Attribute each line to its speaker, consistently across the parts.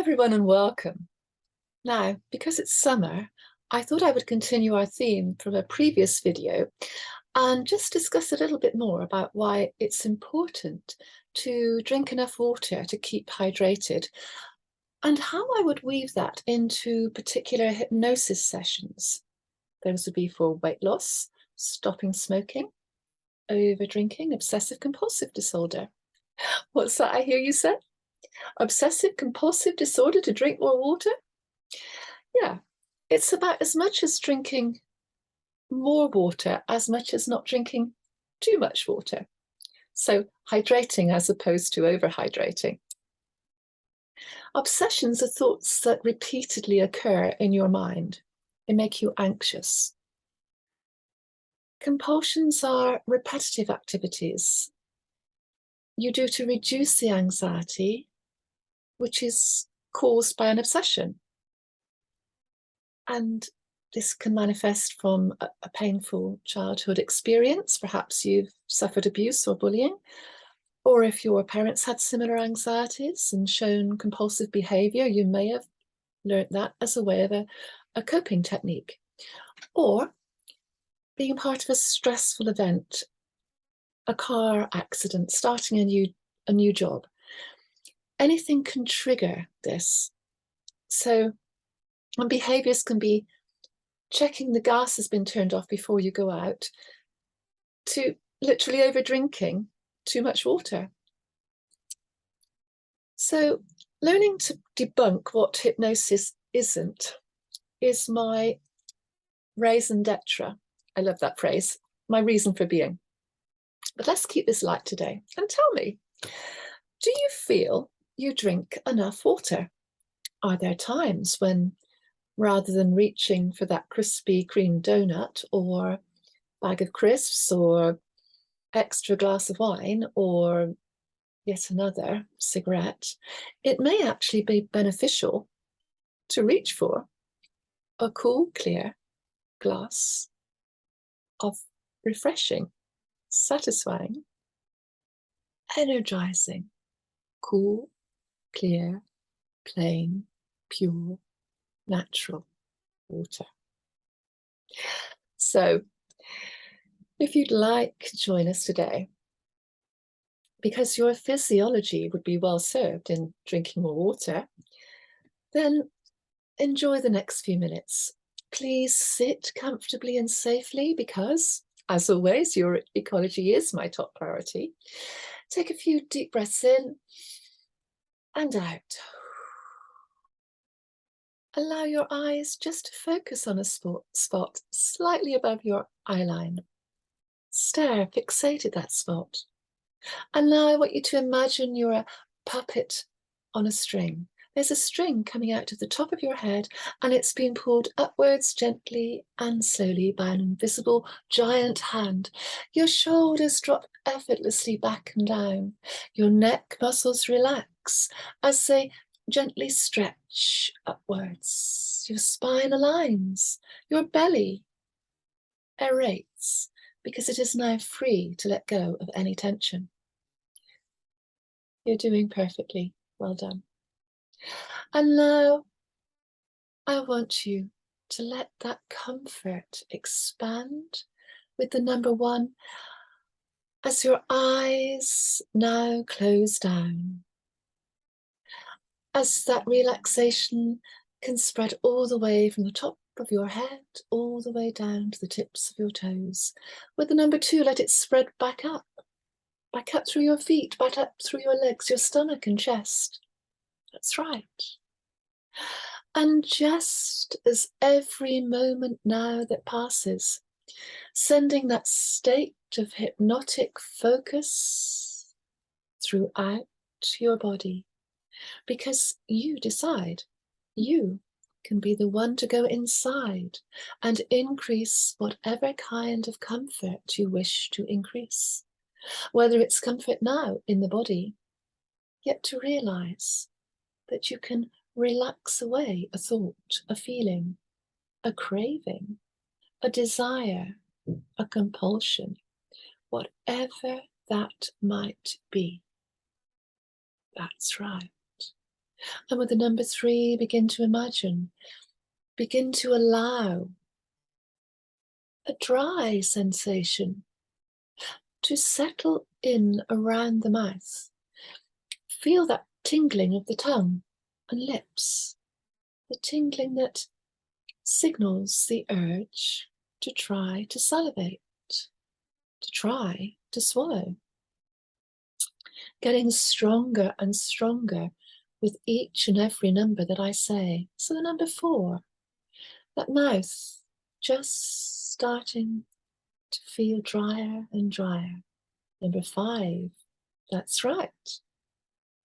Speaker 1: everyone and welcome. Now, because it's summer, I thought I would continue our theme from a previous video and just discuss a little bit more about why it's important to drink enough water to keep hydrated and how I would weave that into particular hypnosis sessions. Those would be for weight loss, stopping smoking, over drinking, obsessive compulsive disorder. What's that I hear you say? Obsessive compulsive disorder to drink more water? Yeah, it's about as much as drinking more water as much as not drinking too much water. So hydrating as opposed to overhydrating. Obsessions are thoughts that repeatedly occur in your mind. They make you anxious. Compulsions are repetitive activities you do to reduce the anxiety, which is caused by an obsession. And this can manifest from a painful childhood experience. Perhaps you've suffered abuse or bullying, or if your parents had similar anxieties and shown compulsive behaviour, you may have learnt that as a way of a coping technique. Or being part of a stressful event, a car accident, starting a new job. Anything can trigger this. So, and behaviours can be checking the gas has been turned off before you go out, to literally over drinking too much water. So learning to debunk what hypnosis isn't is my raison d'etre. I love that phrase, my reason for being. But let's keep this light today and tell me, do you feel you drink enough water? Are there times when, rather than reaching for that Krispy Kreme donut or bag of crisps or extra glass of wine or yet another cigarette, it may actually be beneficial to reach for a cool, clear glass of refreshing, satisfying, energizing, cool, clear, plain, pure, natural water. So if you'd like, join us today, because your physiology would be well served in drinking more water. Then enjoy the next few minutes. Please sit comfortably and safely because, as always, your ecology is my top priority. Take a few deep breaths in and out. Allow your eyes just to focus on a spot slightly above your eye line. Stare, fixate at that spot. And now I want you to imagine you're a puppet on a string. There's a string coming out of the top of your head and it's being pulled upwards gently and slowly by an invisible giant hand. Your shoulders drop effortlessly back and down. Your neck muscles relax as they gently stretch upwards. Your spine aligns. Your belly aerates because it is now free to let go of any tension. You're doing perfectly. Well done. And now I want you to let that comfort expand with the number 1 as your eyes now close down. As that relaxation can spread all the way from the top of your head, all the way down to the tips of your toes. With the number 2, let it spread back up through your feet, back up through your legs, your stomach and chest. That's right. And just as every moment now that passes, sending that state of hypnotic focus throughout your body, because you decide, you can be the one to go inside and increase whatever kind of comfort you wish to increase. Whether it's comfort now in the body, yet to realize that you can relax away a thought, a feeling, a craving, a desire, a compulsion, whatever that might be. That's right. And with the number 3, begin to imagine, begin to allow a dry sensation to settle in around the mouth. Feel that tingling of the tongue and lips, the tingling that signals the urge to try to salivate, to try to swallow. Getting stronger and stronger with each and every number that I say. So the number 4, that mouth just starting to feel drier and drier. Number 5, that's right.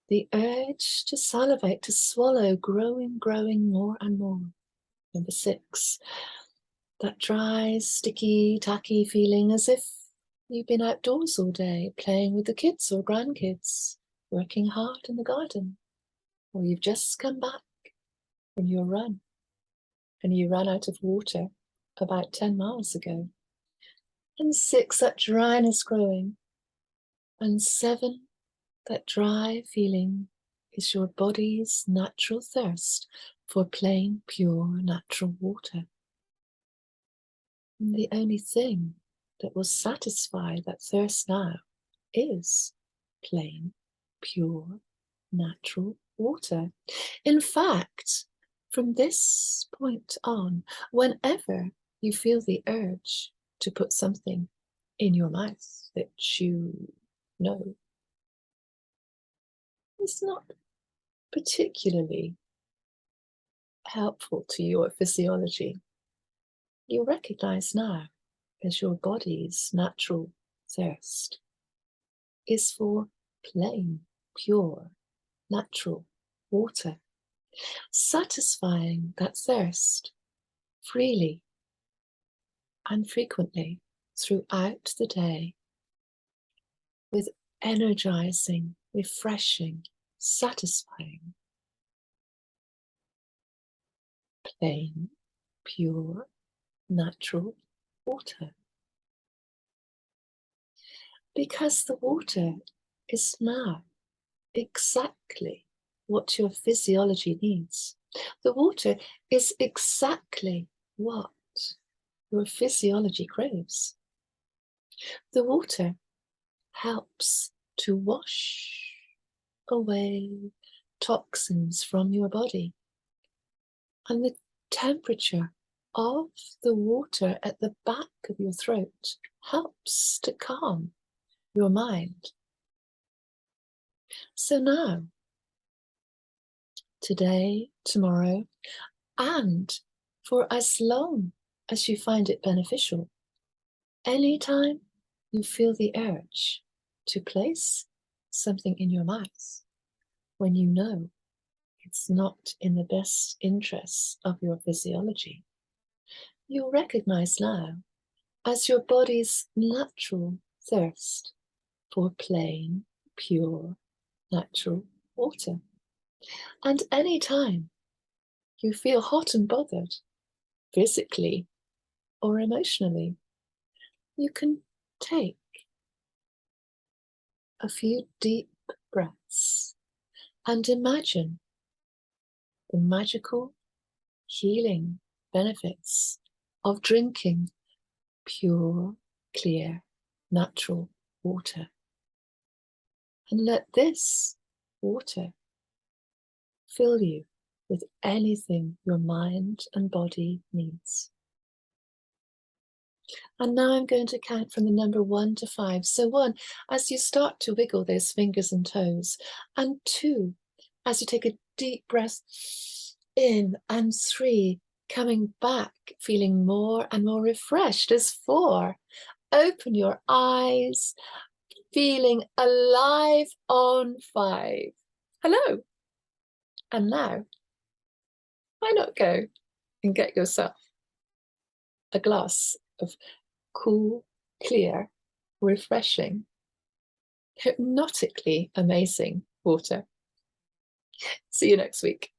Speaker 1: The urge to salivate, to swallow, growing more and more. Number 6, that dry, sticky, tacky feeling as if you've been outdoors all day, playing with the kids or grandkids, working hard in the garden, or you've just come back from your run, and you ran out of water about 10 miles ago. And 6, that dryness growing. And 7, that dry feeling is your body's natural thirst for plain, pure, natural water. And the only thing that will satisfy that thirst now is plain, pure, natural water. In fact, from this point on, whenever you feel the urge to put something in your mouth that you know is not particularly helpful to your physiology, you recognize now as your body's natural thirst is for plain, pure, natural water, satisfying that thirst freely and frequently throughout the day with energizing, refreshing, satisfying, plain, pure, natural water. Because the water is now exactly what your physiology needs. The water is exactly what your physiology craves. The water helps to wash away toxins from your body. And the temperature of the water at the back of your throat helps to calm your mind. So now, today, tomorrow, and for as long as you find it beneficial, anytime you feel the urge to place something in your mouth when you know it's not in the best interests of your physiology, you'll recognize now as your body's natural thirst for plain, pure, natural water. And any time you feel hot and bothered, physically or emotionally, you can take a few deep breaths and imagine the magical healing benefits of drinking pure, clear, natural water. And let this water fill you with anything your mind and body needs. And now I'm going to count from the number 1 to 5. So 1, as you start to wiggle those fingers and toes, and 2, as you take a deep breath in, and 3, coming back, feeling more and more refreshed, as 4, open your eyes, feeling alive on 5. Hello. And now, why not go and get yourself a glass of cool, clear, refreshing, hypnotically amazing water. See you next week.